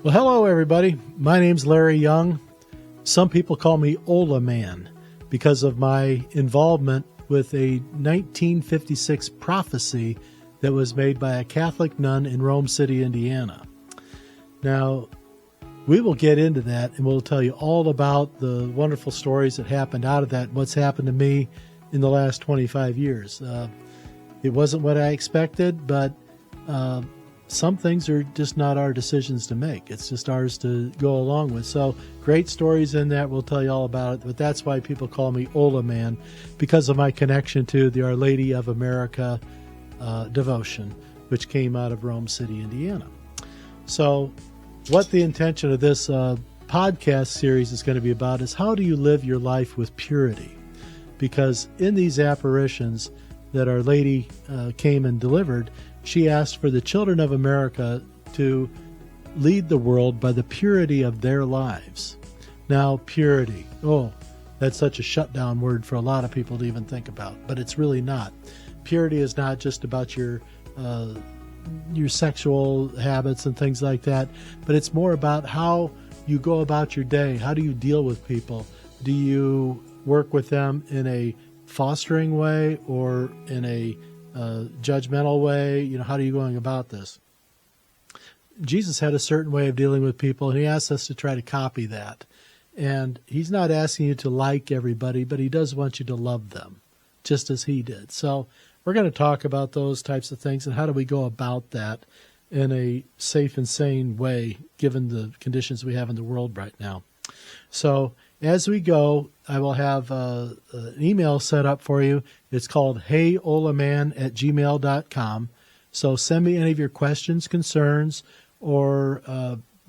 Well, hello, everybody. My name's Larry Young. Some people call me OlaMan because of my involvement with a 1956 prophecy that was made by a Catholic nun in Rome City, Indiana. Now, we will get into that, and we'll tell you all about the wonderful stories that happened out of that and what's happened to me in the last 25 years. It wasn't what I expected, but some things are just not our decisions to make. It's just ours to go along with. So great stories in that. We'll tell you all about it. But that's why people call me OlaMan, because of my connection to the Our Lady of America devotion, which came out of Rome City, Indiana. So what the intention of this podcast series is going to be about is how do you live your life with purity? Because in these apparitions that Our Lady came and delivered, she asked for the children of America to lead the world by the purity of their lives. Now, purity. Oh, that's such a shutdown word for a lot of people to even think about, but it's really not. Purity is not just about your sexual habits and things like that, but it's more about how you go about your day. How do you deal with people? Do you work with them in a fostering way or in a judgmental way? How are you going about this? Jesus had a certain way of dealing with people, and he asks us to try to copy that. And he's not asking you to like everybody, but he does want you to love them, just as he did. So we're going to talk about those types of things and how do we go about that in a safe and sane way, given the conditions we have in the world right now. So as we go, I will have an email set up for you. It's called heyolaman@gmail.com. So send me any of your questions, concerns, or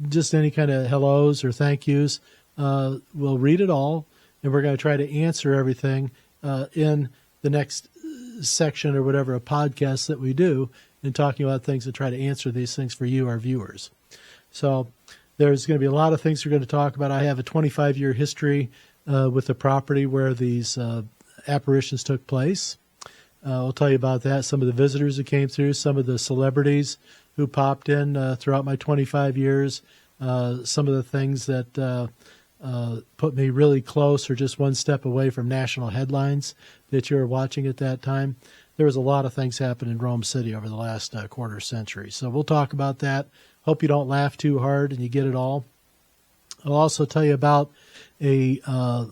just any kind of hellos or thank yous. We'll read it all, and we're going to try to answer everything in the next section or whatever, a podcast that we do, in talking about things and try to answer these things for you, our viewers. So there's going to be a lot of things we're going to talk about. I have a 25-year history with the property where these apparitions took place. I'll tell you about that, some of the visitors who came through, some of the celebrities who popped in throughout my 25 years, some of the things that put me really close or just one step away from national headlines that you were watching at that time. There was a lot of things happening in Rome City over the last quarter century. So we'll talk about that. Hope you don't laugh too hard and you get it all. I'll also tell you about a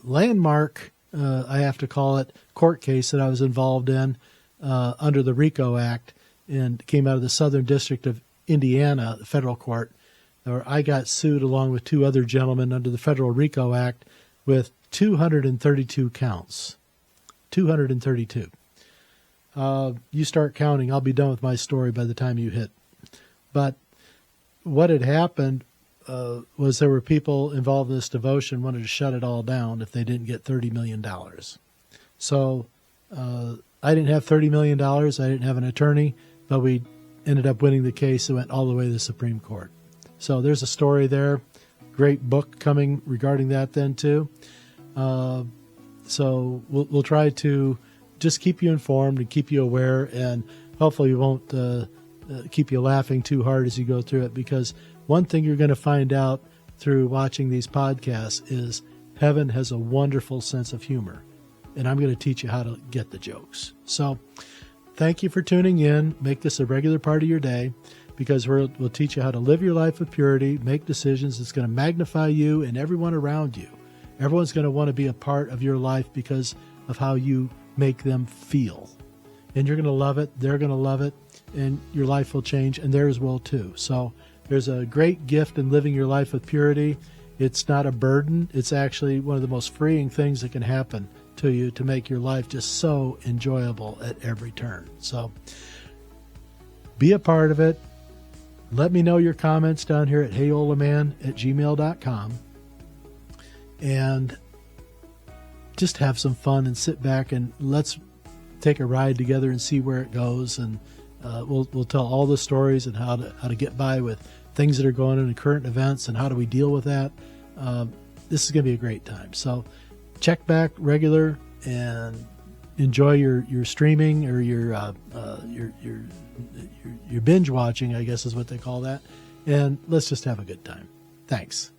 landmark, I have to call it, court case that I was involved in under the RICO Act, and came out of the Southern District of Indiana, federal court, where I got sued along with two other gentlemen under the Federal RICO Act with 232 counts. 232. You start counting. I'll be done with my story by the time you hit. But what had happened was there were people involved in this devotion wanted to shut it all down if they didn't get $30 million. So I didn't have $30 million. I didn't have an attorney, but we ended up winning the case. It went all the way to the Supreme Court. So there's a story there. Great book coming regarding that then too. So we'll try to just keep you informed and keep you aware, and hopefully we won't keep you laughing too hard as you go through it, because one thing you're going to find out through watching these podcasts is heaven has a wonderful sense of humor, and I'm going to teach you how to get the jokes. So thank you for tuning in. Make this a regular part of your day, because we'll teach you how to live your life with purity, make decisions that's going to magnify you and everyone around you. Everyone's going to want to be a part of your life because of how you make them feel. And you're going to love it. They're going to love it. And your life will change, and theirs will too. So there's a great gift in living your life with purity. It's not a burden. It's actually one of the most freeing things that can happen to you to make your life just so enjoyable at every turn. So be a part of it. Let me know your comments down here at heyolaman@gmail.com. And just have some fun and sit back and let's take a ride together and see where it goes. And we'll tell all the stories and how to get by with things that are going on in current events and how do we deal with that. This is going to be a great time. So check back regular and enjoy your streaming or your binge watching, I guess is what they call that. and let's just have a good time. Thanks.